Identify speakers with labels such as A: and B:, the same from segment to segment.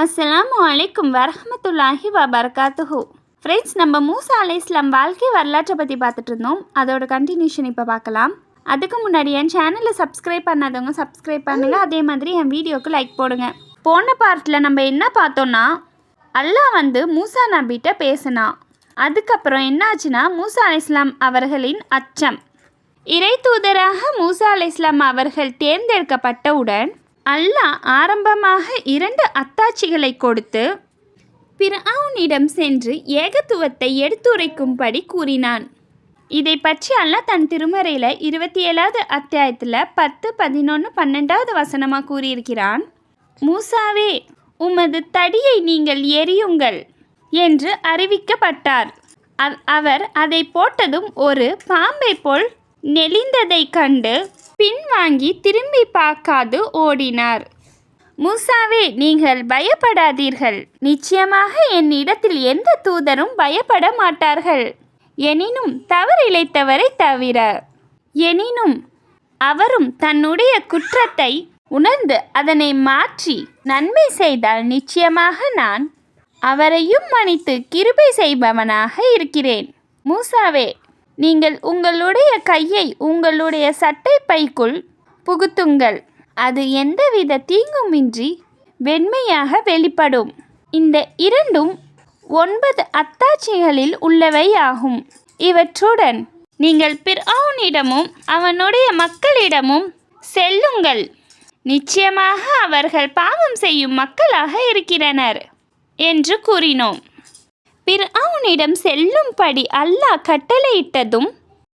A: அஸ்ஸலாமு அலைக்கும் வரஹ்மத்துல்லாஹி வபரகாத்துஹு. ஃப்ரெண்ட்ஸ், நம்ம மூசா அலைஹிஸ்ஸலாம் வாழ்க்கை வரலாற்றை பற்றி பார்த்துட்டு இருந்தோம். அதோட கண்டினியூஷன் இப்போ பார்க்கலாம். அதுக்கு முன்னாடி என் சேனலை சப்ஸ்கிரைப் பண்ணாதவங்க சப்ஸ்கிரைப் பண்ணுங்கள். அதே மாதிரி என் வீடியோவுக்கு லைக் போடுங்க. போன பார்ட்டில் நம்ம என்ன பார்த்தோன்னா, அல்லாஹ் மூசா நபிகிட்ட பேசினான். அதுக்கப்புறம் என்னாச்சுன்னா, மூசா அலைஹிஸ்ஸலாம் அவர்களின் அச்சம். இறை தூதராக மூசா அலைஹிஸ்ஸலாம் அவர்கள் தேர்ந்தெடுக்கப்பட்டவுடன் அல்லாஹ் ஆரம்பமாக 2 அத்தாட்சிகளை கொடுத்து பிர்அவுனிடம் சென்று ஏகத்துவத்தை எடுத்துரைக்கும்படி கூறினான். இதை பற்றி அல்லாஹ் தன் திருமறையில் 27வது அத்தியாயத்தில் 10, 11, 12வது வசனமாக கூறியிருக்கிறான். மூசாவே, உமது தடியை நீங்கள் எறியுங்கள் என்று அறிவிக்கப்பட்டார். அவர் அதை போட்டதும் ஒரு பாம்பை போல் நெளிந்ததை கண்டு பின்வாங்கி திரும்பி பார்க்காது ஓடினார். மூசாவே, நீங்கள் பயப்படாதீர்கள். நிச்சயமாக என்னிடத்தில் எந்த தூதரும் பயப்பட மாட்டார்கள். எனினும் தவறிழைத்தவரை தவிர. எனினும் அவரும் தன்னுடைய குற்றத்தை உணர்ந்து அதனை மாற்றி நன்மை செய்தால் நிச்சயமாக நான் அவரையும் மன்னித்து கிருபை செய்பவனாக இருக்கிறேன். மூசாவே, நீங்கள் உங்களுடைய கையை உங்களுடைய சட்டை பைக்குள் புகுத்துங்கள். அது எந்தவித தீங்குமின்றி வெண்மையாக வெளிப்படும். இந்த 2ம் 9 அத்தாட்சிகளில் உள்ளவை ஆகும். இவற்றுடன் நீங்கள் பிர்அவுனிடமும் அவனுடைய மக்களிடமும் செல்லுங்கள். நிச்சயமாக அவர்கள் பாவம் செய்யும் மக்களாக இருக்கிறனர் என்று கூறினோம். பிர்அவுனிடம் செல்லும்படி அல்லாஹ் கட்டளையிட்டதும்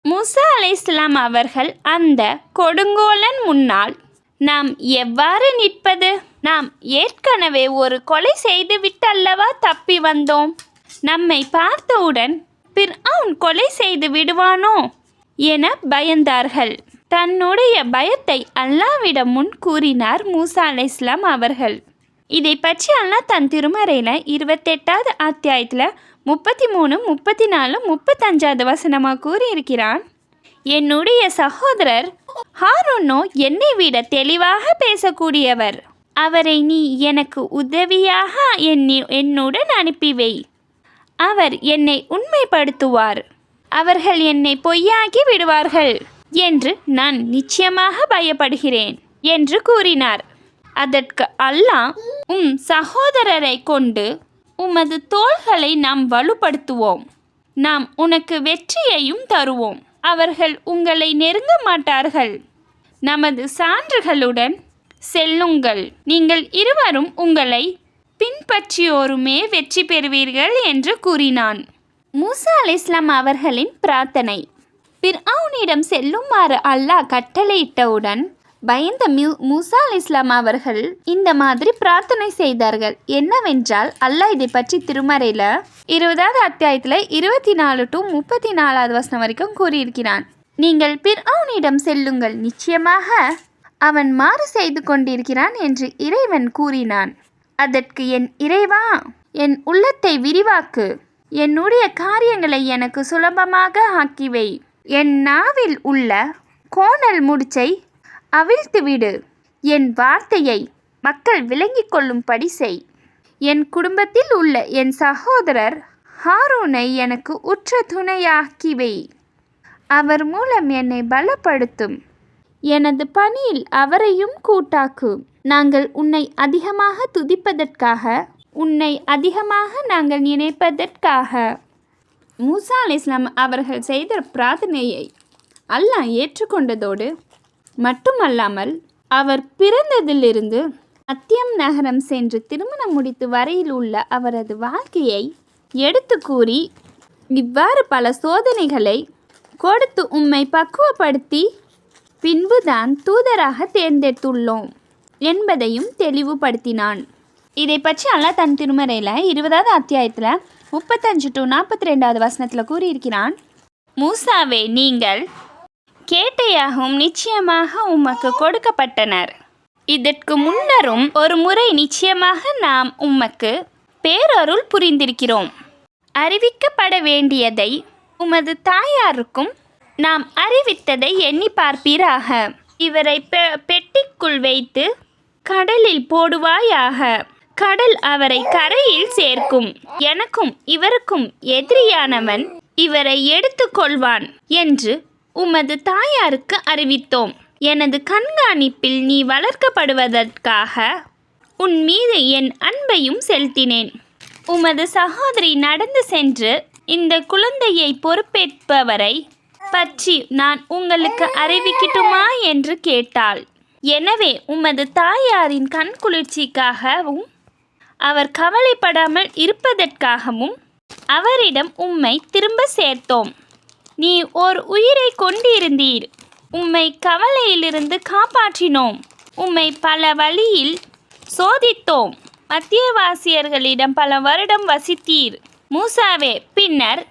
A: மூசா அலைஹிஸ்ஸலாம் அவர்கள் அந்த கொடுங்கோலன் முன்னால் நாம் எவ்வாறு நிற்பது? நாம் ஏற்கனவே ஒரு கொலை செய்துவிட்டல்லவா தப்பி வந்தோம். நம்மை பார்த்தவுடன் பிர்அவுன் கொலை செய்து விடுவானோ என பயந்தார்கள். தன்னுடைய பயத்தை அல்லாஹ்விடம் முன் கூறினார் மூசா அலைஹிஸ்ஸலாம் அவர்கள். இதை பற்றி அல்லாஹ் தன் திருமறையில் 28வது அத்தியாயத்தில் 33, 34, 35வது வசனமாக கூறியிருக்கிறான். என்னுடைய சகோதரர் ஹாரூனோ என்னை விட தெளிவாக பேசக்கூடியவர். அவரை நீ எனக்கு உதவியாக என்னுடன் அனுப்பிவை. அவர் என்னை உண்மைப்படுத்துவார். அவர்கள் என்னை பொய்யாக்கி விடுவார்கள் என்று நான் நிச்சயமாக பயப்படுகிறேன் என்று கூறினார். அதற்கு அல்லாஹ், உம் சகோதரரை கொண்டு உமது தோள்களை நாம் வலுப்படுத்துவோம். நாம் உனக்கு வெற்றியையும் தருவோம். அவர்கள் உங்களை நெருங்க மாட்டார்கள். நமது சான்றுகளுடன் செல்லுங்கள். நீங்கள் இருவரும் உங்களை பின்பற்றியோருமே வெற்றி பெறுவீர்கள் என்று கூறினான். மூசா அலைஹிஸ்ஸலாம் அவர்களின் பிரார்த்தனை. பிர்அவுனிடம் செல்லுமாறு அல்லாஹ் கட்டளையிட்டவுடன் பயந்த மூசா அலைஹிஸ்ஸலாம் அவர்கள் இந்த மாதிரி பிரார்த்தனை செய்தார்கள். என்னவென்றால், அல்லாஹ் இதை பற்றி திருமறையில் 20வது அத்தியாயத்தில் 24 to 34வது வசனம் வரைக்கும் கூறியிருக்கிறான். நீங்கள் பிர்அவுனிடம் செல்லுங்கள். நிச்சயமாக அவன் மாறு செய்து கொண்டிருக்கிறான் என்று இறைவன் கூறினான். அதற்கு, என் இறைவா, என் உள்ளத்தை விரிவாக்கு. என்னுடைய காரியங்களை எனக்கு சுலபமாக ஆக்கிவை. என் நாவில் உள்ள கோணல் முடிச்சை அவிழ்த்துவிடு. என் வார்த்தையை மக்கள் விளங்கிக் கொள்ளும்படி செய். என் குடும்பத்தில் உள்ள என் சகோதரர் ஹாரூனை எனக்கு உற்ற துணையாக்கிவை. அவர் மூலம் என்னை பலப்படுத்தும். எனது பணியில் அவரையும் கூட்டாக்கு. நாங்கள் உன்னை அதிகமாக துதிப்பதற்காக, உன்னை அதிகமாக நாங்கள் நினைப்பதற்காக. மூசா அலைஹிஸ்ஸலாம் அவர்கள் செய்த பிரார்த்தனையை அல்லாஹ் ஏற்றுக்கொண்டதோடு மட்டுமல்லாமல், அவர் பிறந்ததிலிருந்து மத்தியம் நகரம் சென்று திருமணம் முடித்து வரையில் உள்ள அவரது வாழ்க்கையை எடுத்து கூறி, இவ்வாறு பல சோதனைகளை கொடுத்து உம்மை பக்குவப்படுத்தி பின்புதான் தூதராக தேர்ந்தெடுத்துள்ளோம் என்பதையும் தெளிவுபடுத்தினான். இதை பற்றி அல்லாஹ் தன் திருமறையில் 20வது அத்தியாயத்தில் 35 to 42வது வசனத்தில் கூறியிருக்கிறான். மூசாவே, நீங்கள் கேட்டையாகவும் நிச்சயமாக உமக்கு கொடுக்கப்பட்டனர். இதற்கு முன்னரும் ஒரு முறை நிச்சயமாக நாம் உமக்கு பேரருள் புரிந்திருக்கிறோம். அறிவிக்கப்பட வேண்டியதை உமது தாயாருக்கும் நாம் அறிவித்ததை எண்ணி பார்ப்பீராக. இவரை பெட்டிக்குள் வைத்து கடலில் போடுவாயாக. கடல் அவரை கரையில் சேர்க்கும். எனக்கும் இவருக்கும் எதிரியானவன் இவரை எடுத்துக்கொள்வான் என்று உமது தாயாருக்கு அறிவித்தோம். எனது கண்காணிப்பில் நீ வளர்க்கப்படுவதற்காக உன் மீது என் அன்பையும் செலுத்தினேன். உமது சகோதரி நடந்து சென்று இந்த குழந்தையை பொறுப்பேற்பவரை பற்றி நான் உங்களுக்கு அறிவிக்கட்டுமா என்று கேட்டாள். எனவே உமது தாயாரின் கண்குளிர்ச்சிக்காகவும் அவர் கவலைப்படாமல் இருப்பதற்காகவும் அவரிடம் உம்மை திரும்ப சேர்த்தோம். நீ ஓர் உயிரை கொண்டிருந்தீர். உம்மை கவலையிலிருந்து காப்பாற்றினோம். உம்மை பல வழியில் சோதித்தோம். மத்தியவாசியர்களிடம் பல வருடம் வசித்தீர். மூசாவே, பின்னர்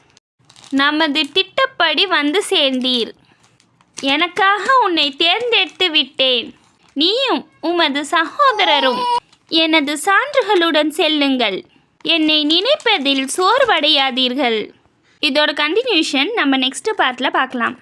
A: நமது திட்டப்படி வந்து சேர்ந்தீர். எனக்காக உன்னை தேர்ந்தெடுத்து விட்டேன். நீயும் உமது சகோதரரும் எனது சான்றுகளுடன் செல்லுங்கள். என்னை நினைப்பதில் சோர்வடையாதீர்கள். இதோட கண்டினியூஷன் நம்ம நெக்ஸ்ட் பார்ட்டில் பார்க்கலாம்.